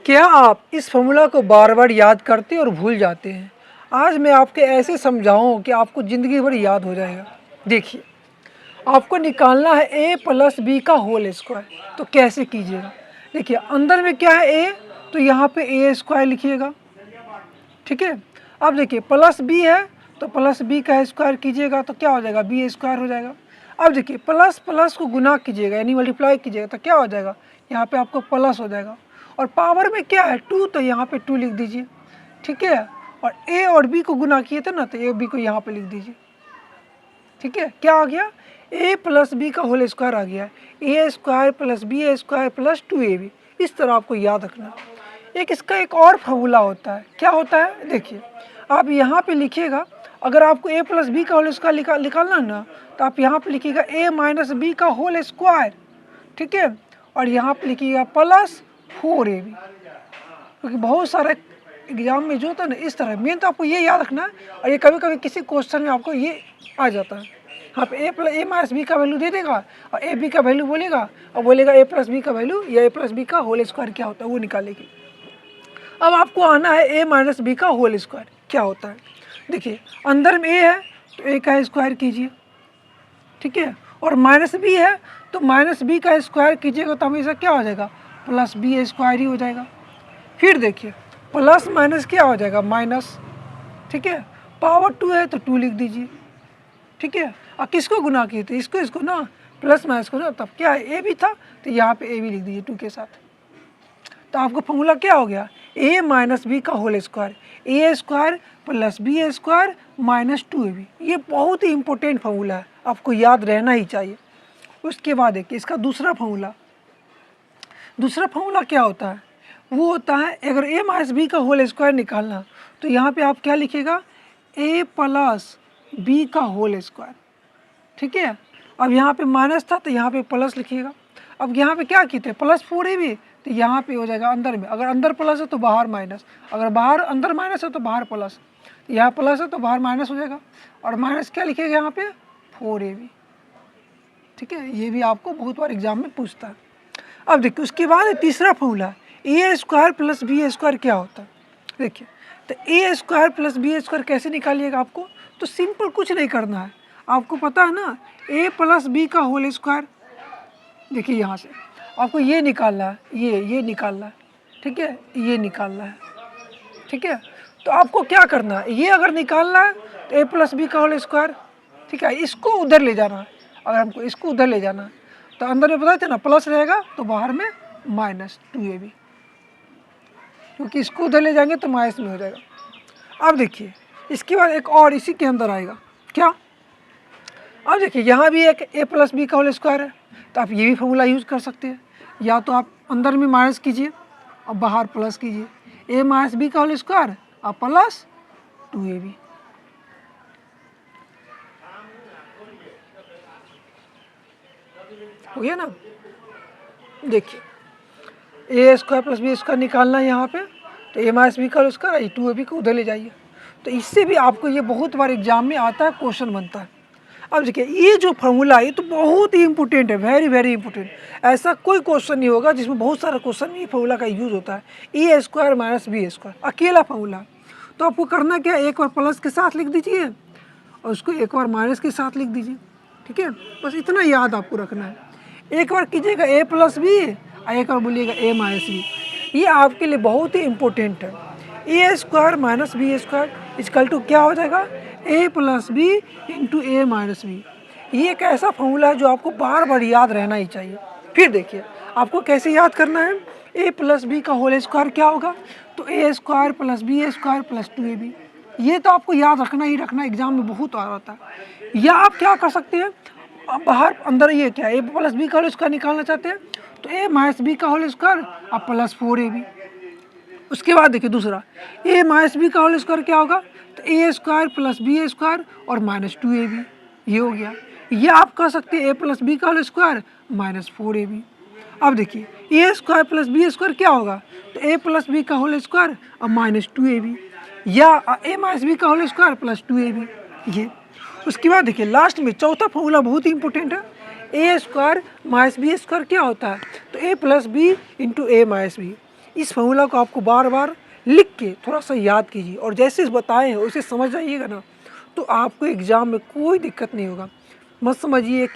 क्या आप इस फॉर्मूला को बार बार याद करते और भूल जाते हैं? आज मैं आपके ऐसे समझाऊँ कि आपको ज़िंदगी भर याद हो जाएगा। देखिए, आपको निकालना है a प्लस बी का होल स्क्वायर। तो कैसे कीजिएगा? देखिए, अंदर में क्या है a, तो यहाँ पे a स्क्वायर लिखिएगा, ठीक है। अब देखिए प्लस b है तो प्लस b का स्क्वायर कीजिएगा तो क्या हो जाएगा, b स्क्वायर हो जाएगा। अब देखिए प्लस प्लस को गुना कीजिएगा यानी मल्टीप्लाई कीजिएगा तो क्या हो जाएगा, यहाँ पे आपको प्लस हो जाएगा। और पावर में क्या है 2, तो यहाँ पे 2 लिख दीजिए, ठीक है। और a और b को गुना किए थे ना, तो a b को यहाँ पे लिख दीजिए, ठीक है। क्या आ गया, a प्लस बी का होल स्क्वायर आ गया, a square plus B square plus 2ab। इस तरह आपको याद रखना। एक इसका एक और फार्मूला होता है, क्या होता है, देखिए आप यहाँ पे लिखिएगा। अगर आपको a प्लस बी का होल स्क्वायर निकालना है ना, तो आप यहाँ पे लिखिएगा a माइनस बी का होल स्क्वायर, ठीक है। और यहाँ पे लिखिएगा प्लस 4ab, क्योंकि बहुत सारे एग्जाम में जो होता है ना इस तरह, मेन तो आपको ये याद रखना है। और ये कभी कभी किसी क्वेश्चन में आपको ये आ जाता है, यहाँ पे a माइनस बी का वैल्यू दे देगा और a b का वैल्यू बोलेगा और बोलेगा a प्लस बी का वैल्यू या a प्लस बी का होल स्क्वायर क्या होता है वो निकालेगी। अब आपको आना है a माइनस बी का होल स्क्वायर क्या होता है। देखिए अंदर में a है तो a का स्क्वायर कीजिए, ठीक है। और माइनस बी है तो माइनस बी का स्क्वायर कीजिएगा तो हमेशा क्या हो जाएगा, प्लस बी स्क्वायर ही हो जाएगा। फिर देखिए प्लस माइनस क्या हो जाएगा, माइनस, ठीक है। पावर 2 है तो 2 लिख दीजिए, ठीक है। और किसको गुना किए थे, इसको ना, प्लस माइनस को ना, तब क्या है ए भी था तो यहाँ पे ए भी लिख दीजिए 2 के साथ। तो आपका फॉर्मूला क्या हो गया, a माइनस बी का whole square, a square plus B square minus 2ab। ये बहुत ही इंपॉर्टेंट फॉर्मूला है, आपको याद रहना ही चाहिए। उसके बाद देखिए इसका दूसरा फॉर्मूला क्या होता है, वो होता है अगर a माइनस बी का होल स्क्वायर निकालना तो यहाँ पे आप क्या लिखिएगा, a प्लस बी का होल स्क्वायर, ठीक है। अब यहाँ पे माइनस था तो यहाँ पे प्लस लिखिएगा। अब यहाँ पे क्या किए थे, प्लस 4ab, तो यहाँ पे हो जाएगा अंदर में, अगर अंदर प्लस है तो बाहर माइनस, अगर बाहर अंदर माइनस है तो बाहर प्लस, यहाँ प्लस है तो बाहर माइनस हो जाएगा। और माइनस क्या लिखिएगा यहाँ पे, 4ab, ठीक है। ये भी आपको बहुत बार एग्जाम में पूछता है। अब देखिए उसके बाद तीसरा formula, a square plus B square क्या होता है। देखिए तो a square plus B square कैसे निकालिएगा आपको, तो सिंपल कुछ नहीं करना है, आपको पता है ना a प्लस बी का होल स्क्वायर। देखिए यहाँ से आपको ये निकालना है, ये निकालना है, ठीक है, ये निकालना है, ठीक है। तो आपको क्या करना है, ये अगर निकालना है तो a प्लस बी का होल स्क्वायर, ठीक है, इसको उधर ले जाना है। अगर हमको इसको उधर ले जाना है तो अंदर में पता थे ना प्लस रहेगा तो बाहर में माइनस 2ab, क्योंकि इसको उधर ले जाएंगे तो माइनस में हो जाएगा। अब देखिए इसके बाद एक और इसी के अंदर आएगा क्या, अब देखिए यहाँ भी एक a प्लस बी का होल स्क्वायर है, तो आप ये भी फॉर्मूला यूज़ कर सकते हैं। या तो आप अंदर में माइनस कीजिए और बाहर प्लस कीजिए, a माइनस बी का होल स्क्वायर और प्लस 2ab। हो गया ना। देखिए a square plus B square निकालना है यहाँ पे, तो a माइनस बी का होल स्क्वायर, ये 2ab को उधर ले जाइए। तो इससे भी आपको ये बहुत बार एग्जाम में आता है, क्वेश्चन बनता है। अब देखिए ये जो फार्मूला है ये तो बहुत ही इंपॉर्टेंट है, वेरी वेरी इंपॉर्टेंट। ऐसा कोई क्वेश्चन नहीं होगा जिसमें बहुत सारा क्वेश्चन में ये फार्मूला का यूज़ होता है, a square minus B square, अकेला फार्मूला। तो आपको करना क्या, एक बार प्लस के साथ लिख दीजिए और उसको एक बार माइनस के साथ लिख दीजिए, ठीक है। बस इतना याद आपको रखना है। एक बार कीजिएगा a प्लस बी और एक बार बोलिएगा a माइनस बी, ये आपके लिए बहुत ही इंपॉर्टेंट है। a square minus B square equal to क्या हो जाएगा, a plus B into A minus B. ये एक ऐसा फॉर्मूला है जो आपको बार बार याद रहना ही चाहिए। फिर देखिए आपको कैसे याद करना है, a प्लस बी का होल स्क्वायर क्या होगा, तो a square plus B square plus 2ab। ये तो आपको याद रखना ही रखना, एग्जाम में बहुत आ रहा है। या आप क्या कर सकते हैं, अब बाहर अंदर ये क्या है, a प्लस बी का होल स्क्वायर निकालना चाहते हैं तो a माइनस बी का होल स्क्वायर और प्लस 4ab। उसके बाद देखिए दूसरा a माइनस बी का होल स्क्वायर क्या होगा, तो a square plus B square और माइनस 2ab, ये हो गया। ये आप कह सकते हैं a प्लस बी का होल स्क्वायर माइनस 4ab। अब देखिए a square plus B square क्या होगा, तो a प्लस बी का होल स्क्वायर और माइनस 2ab, या a माइनस बी का होल स्क्वायर प्लस 2ab, ये। उसके बाद देखिए लास्ट में चौथा फॉर्मूला बहुत ही इंपॉर्टेंट है, ए स्क्वायर माइनस बी स्क्वायर क्या होता है, तो ए plus B into A minus B. इस फॉर्मूला को आपको बार बार लिख के थोड़ा सा याद कीजिए और जैसे बताए हैं उसे समझ जाइएगा ना, तो आपको एग्ज़ाम में कोई दिक्कत नहीं होगा। मत समझिए कि